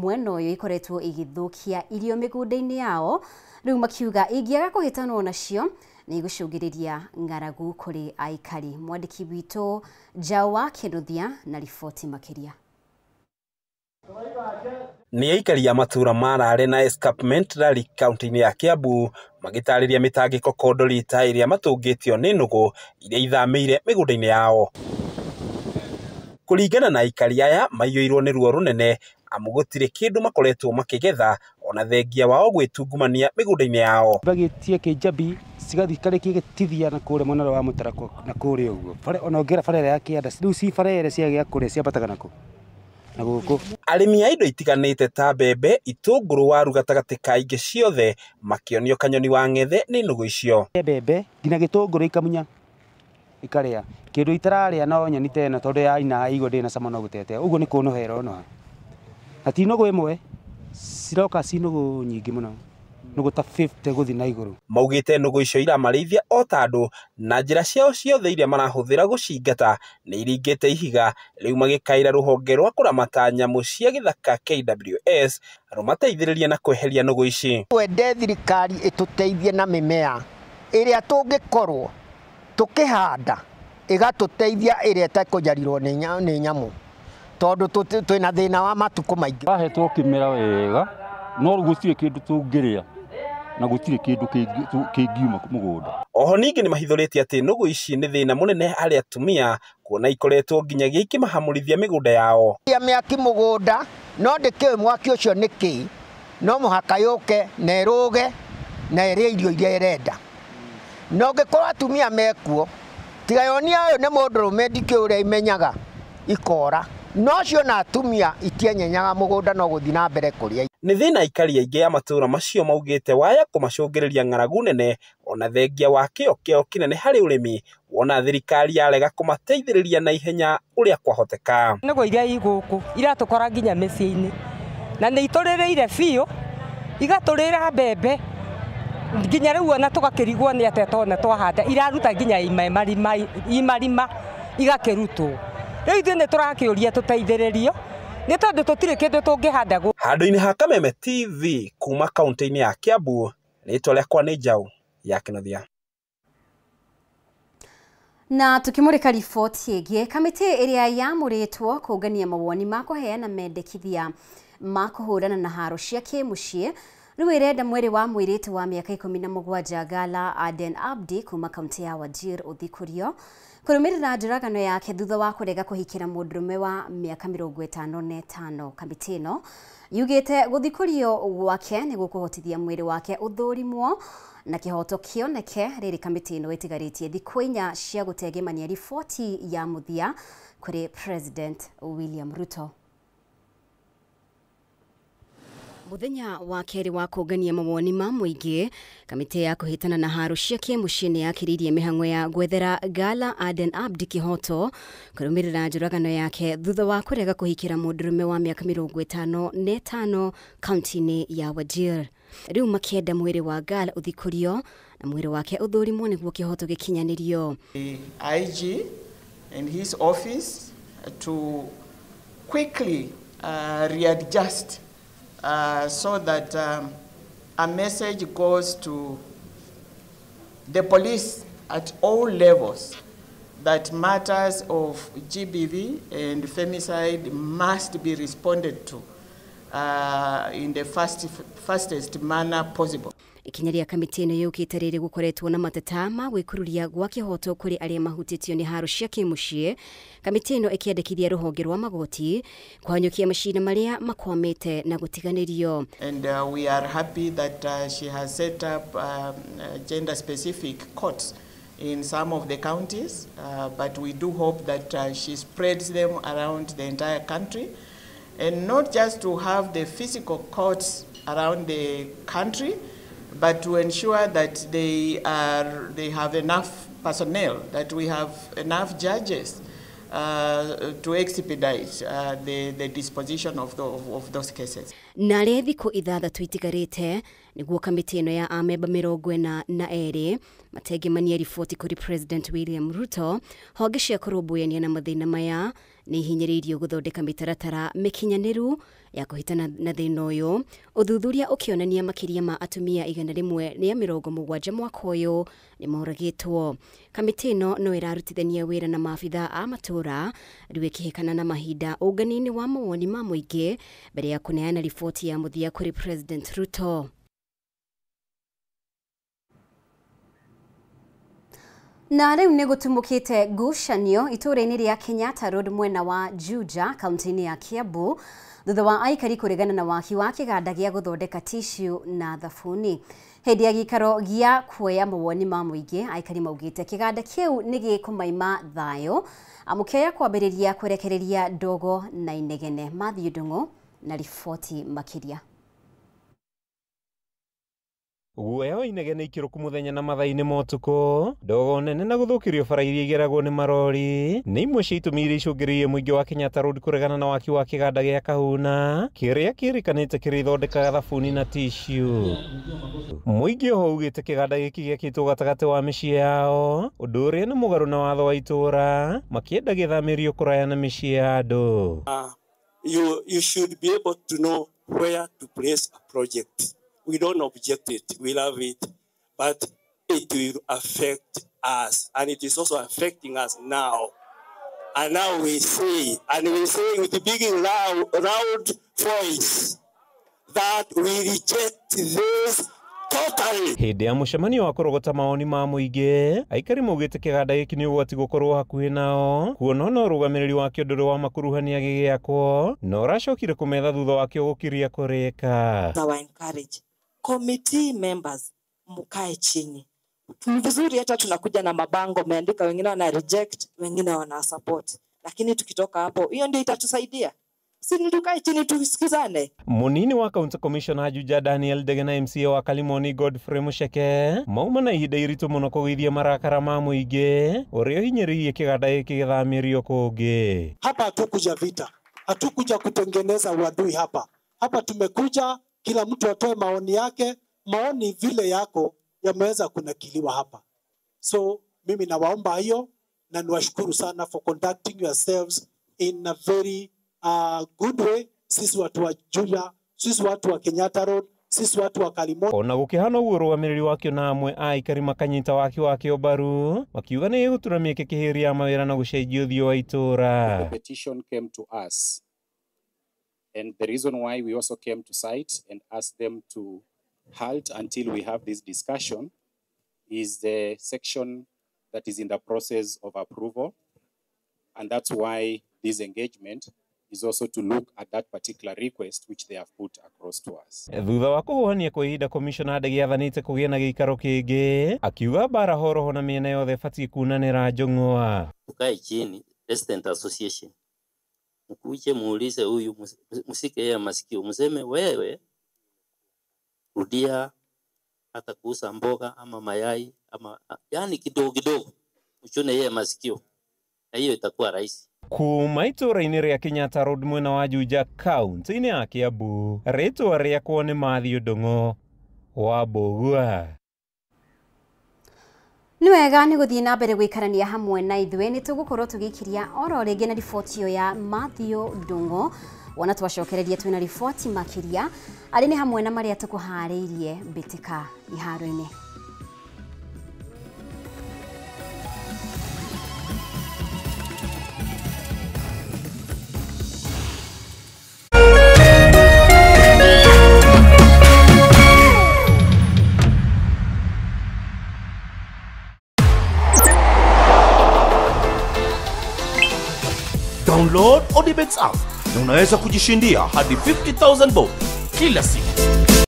mwena uyu ikoretwo igithukia irio migunda-ini yao riu makiuga ingiaga kuhitanwo nacio ni gucungiriria ng'aragu kuri aikari. Mwandiki witũ Jawa Kinuthia na riboti makiria. Ni aikari a matura marare na escarpment rally county-ini ya Kiambu magitariria mitangiko kondorita iria matungitio ni nugu iria ithamire migunda-ini yao. Kuringana na aikari aya maiyuirwo ni ruo runene amu gutire kindu makoretwo makigetha ona thengia wao gwitungumania migunda-ini yao. Bagitie Kijabi cigathikare kigitithia na kure mwana wa Mutarako na kure uguo ona ngera farere ya Kianda riu ci farere cia gya kure cia bataga nako na guku arimi a indo itiganite ta mbembe, itunguru, waru gatagati ka ingi ciothe makionio kanyoni wa ng'ethe ni nugu icio. Mbembe ngina gitunguru ikamunya ikaria kindu itararia no nyoni tena tondu ya ina igo ndina sama no gutete uguo ni kunuhera no ati nugu imwe ciroka cinugu nyingi muno nugu ta 50 guthi na iguru. Maugite nugu icio iramarithia o tandu na njira ciao ciothe iria marahuthira gucingata ni iringite ihiga riu magikaira ruhonge rwa kuramata nyamu cia githaka KWS rumateithiriria na kweheria nugu ici. Wende thirikari ituteithie na mimea iria tungikorwo tukihanda igatuteithia iria itakujarirwo ni nyamu tondu twina thina wa matuko maingi. Bahetwo kimera wega no gutire kindu tungiria na gutire kindu kingiuma mugunda. Oho ningi ni mahithuritie ati nugu ici ni thina munene ari atumia kuona ikoretwo nginyagia ikimahamurithia migunda yao. Miaki mugunda no ndike mwaki ucio niki no muhaka yuke na iruge na iria irio iria irenda no ngikorwo atumia mekuo tigayonia uyu ni mundu rumendikio uria imenyaga ikora no cio na atumia itienyenyaga mugunda no guthi na mbere kuria. Ni thina aikari aingi ya matura macio maugite waya kumacungiriria ng'aragu nene ona thengia wa kio kinene hari urimi wona thirikari yarega kumateithiriria na ihenya uria kwahoteka. Nego iria iguku iratukora nginya micii-ini na ni iturireire biu igaturira mbembe nginya riu ona tugakirigwo ni atetone twahanda iraruta nginya imarima igakirutwo. Riu ithuĩ nĩ tũrakĩũria tũteithĩrĩrio nĩ tondũ tũtirĩ kĩndũ tũngĩhanda. Handũ-inĩ ha Kameme TV kuma kaunti-inĩ ya Kiambu, rĩtwa rĩakwa nĩ Jaũ ya Kinuthia. Na tukimurika riboti ĩngĩ, kamĩtĩ ĩrĩa yamũrĩtwo kũngania mawoni ma kũheana mendekithia ma kũhũrana na haro cia kĩmũciĩ rĩu ĩrenda mwĩrĩ wa mũirĩtu wa mĩaka 17 Gala Aden Abdi kuma kaunti ya Wajir ũthikũrio kurumirira njũragano yake thutha wa kurega kuhikira mũndũrũme wa mĩaka 55. Kamĩtĩ ĩno yugĩte gũthikũrio gwake nĩ gũkũhotithia mwĩrĩ wake ũthũrimwo na kĩhoto kĩoneke. Rĩrĩ kamĩtĩ ĩno ĩtigarĩtie thikũ 4 cia gũtegemania riboti ya mũthia kũrĩ President William Ruto. Muthenya wa keri wa kũngania mawoni ma mũingĩ, kamĩtĩ ya kũhĩtana na haro cia kĩmũciĩ nĩ yakĩrĩirie mĩhang'o ya gwethera Gala Aden Abdi kĩhoto kũrũmĩrĩra njũragano yake thutha wa kũrega kũhikĩra mũndũrũme wa mĩaka 55 kaunti-inĩ ya Wajir. Rĩu makĩenda mwĩrĩ wa Gala ũthikũrio na mwĩrĩ wake ũthũrimwo nĩguo kĩhoto gĩkinyanĩrio. The IG and his office to quickly readjust so that a message goes to the police at all levels that matters of GBV and femicide must be responded to in the fastest manner possible. Ikinya rĩa kamĩtĩ ĩno yũkĩte rĩrĩ gũkoretwo na mateta ma gwĩkururia gwa kĩhoto kũrĩ arĩa mahutĩtio nĩ haro cia kĩmũciĩ. Kamĩtĩ ĩno ĩkĩendekithia rũhonge rwa magoti kũhanyũkia macira marĩa makwamĩte na gũtiganĩrio. And we are happy that she has set up gender specific courts in some of the counties, but we do hope that she spreads them around the entire country, and not just to have the physical courts around the country, but to ensure that they have enough personnel, that we have enough judges to expedite the disposition of those cases. Na rĩ thikũ 6 itigarĩte nĩguo kamĩtĩ ĩno ya amemba 42 matengemania riboti kũrĩ President William Ruto honge cia kũrũmbũyania na mathĩna maya nĩ ihinyĩrĩirio gũthondeka mĩtaratara mĩkinyanĩru ya kũhitana na thĩna ũyũ, ũthuthuria ũkĩonania makĩria ma atumia 170 mwaka ũyũ nĩ moragĩtwo. Kamĩtĩ ĩno no ĩrarutithania wĩra na maabitha a matũũra rĩu ĩkĩhĩkana na mahinda ũngani-inĩ wa mawoni ma mũingĩ mbere ya kũneana riboti ya mũthia kũrĩ President Ruto. Na rĩu nĩ gũtumũkĩte ngucanio itũũra-inĩ rĩa Kenyatta Road mwena wa Juja, kaunti-inĩ ya Kiambu, thutha wa aikari kũregana na waki wa kĩganda gĩa gũthondeka tissue na thabuni. Hĩndĩ ya gĩikaro gĩa kuoya mawoni ma mũingĩ, aikari maugĩte kĩganda kĩu nĩ gĩkũmaima thayũ, amũkĩoya kwambĩrĩria kwerekereria ndogo na inegene. Matthew Ndung'u na riboti makĩria. Guoya wa inegene ikĩrũku mũthenya na mathaa-inĩ ma ũtukũ, ndogo nene na gũthũkĩrio bara iria igeragwo nĩ marori nĩ imwe cia itũmi iria icũngĩrĩirie mũingĩ wa Kenyatta Road kũregana na waki wa kĩganda gĩa kahuna kĩrĩa kĩrĩkanĩte kĩrĩthondekaga thabuni na tissue. Mũingĩ oho ugĩte kĩganda gĩkĩ gĩakĩtwo gatagatĩ wa mĩciĩ yao, ũndũ ũrĩa nĩ mũgarũ na watho wa itũũra, makĩenda gĩthamĩrio kũraya na mĩciĩ ya andũ. You should be able to know where to place a project. We don't object it, we love it, but it will affect us, and it is also affecting us now. And now we say with a big loud voice that we reject this totally. Hĩndĩ ya mũcemanio wa kũrogota mawoni ma mũingĩ, aikari maugĩte kĩganda gĩkĩ nĩ ũgwati gũkorwo hakuhĩ nao, kuona no rũgamĩrĩri wa kĩo ndũrĩ wa makuruhania gĩgĩakwo, na ũracokire kũmetha thutha wa kĩo gũkiria kũrĩka. Committee members mukae chini. Ni vizuri hata tunakuja na mabango meandika, wengine wana reject, wengine wana support. Lakini tukitoka hapo, hiyo ndio itatusaidia. Si tukae chini tusikizane. Munini wa County Commissioner Juja Daniel Ndege na MCA wa Kalimoni Godfrey Mucheke mauma na ihinda iritũ mũno kũgĩithia marakara ma mũingĩ ũrĩa ũhinyĩrĩirie kĩganda gĩkĩ gĩthamĩrio kũngĩ. Hapa hatukuja vita, hatukuja kutengeneza uadui hapa. Hapa tumekuja kila mtu atoe maoni yake, maoni vile yako yameweza kunakiliwa hapa. So mimi nawaomba hiyo na niwashukuru sana for conducting yourselves in a very good way. Sisi watu wa Juja, sisi watu wa Kenyatta Road, sisi watu wa Kalimoni. Ona gũkĩhana ũguo rũgamĩrĩri wakĩo na amwe aikari makanyita waki wakĩo mbaru, makiuga nĩ gũturamia kĩkĩhĩria mawĩra na gũcenjia ũthiũ wa itũũra. The petition came to us. And the reason why we also came to site and asked them to halt until we have this discussion is the section that is in the process of approval. And that's why this engagement is also to look at that particular request which they have put across to us. Thutha wa kũhuhania kwa ihinda, Commissioner Ndege athanĩte kũgĩa na gĩikaro kĩngĩ, akiuga bara horoho na mĩena yothe ĩbatiĩ kunanĩra njũng'wa. Tukae chini, Resident Association. Mkuje muulize huyu, msike yeye masikio, mseme wewe rudia hata kuuza mboga ama mayai ama yani kidogo kidogo, mchone yeye masikio, na hiyo itakuwa rahisi. Kuma itũũra-inĩ rĩa Kenyatta Road mwena wa Juja, kaunti-inĩ ya Kiambu, rĩtwa rĩakwo nĩ Matthew Ndung'u wa Mbũgua. Nĩ wega nĩ gũthiĩ na mbere gũikarania hamwe na ithuĩ, nĩ tũgũkorwo tũgĩkiria oro rĩngĩ na riboti ĩyo ya Matthew Ndung'u, wona twacokereria twĩna riboti makĩria arĩ nĩ hamwe na marĩa tũkũharĩirie mbĩtĩka iharo-inĩ. Download ODBets app na unaweza kujishindia hadi 50,000 bob kila siku.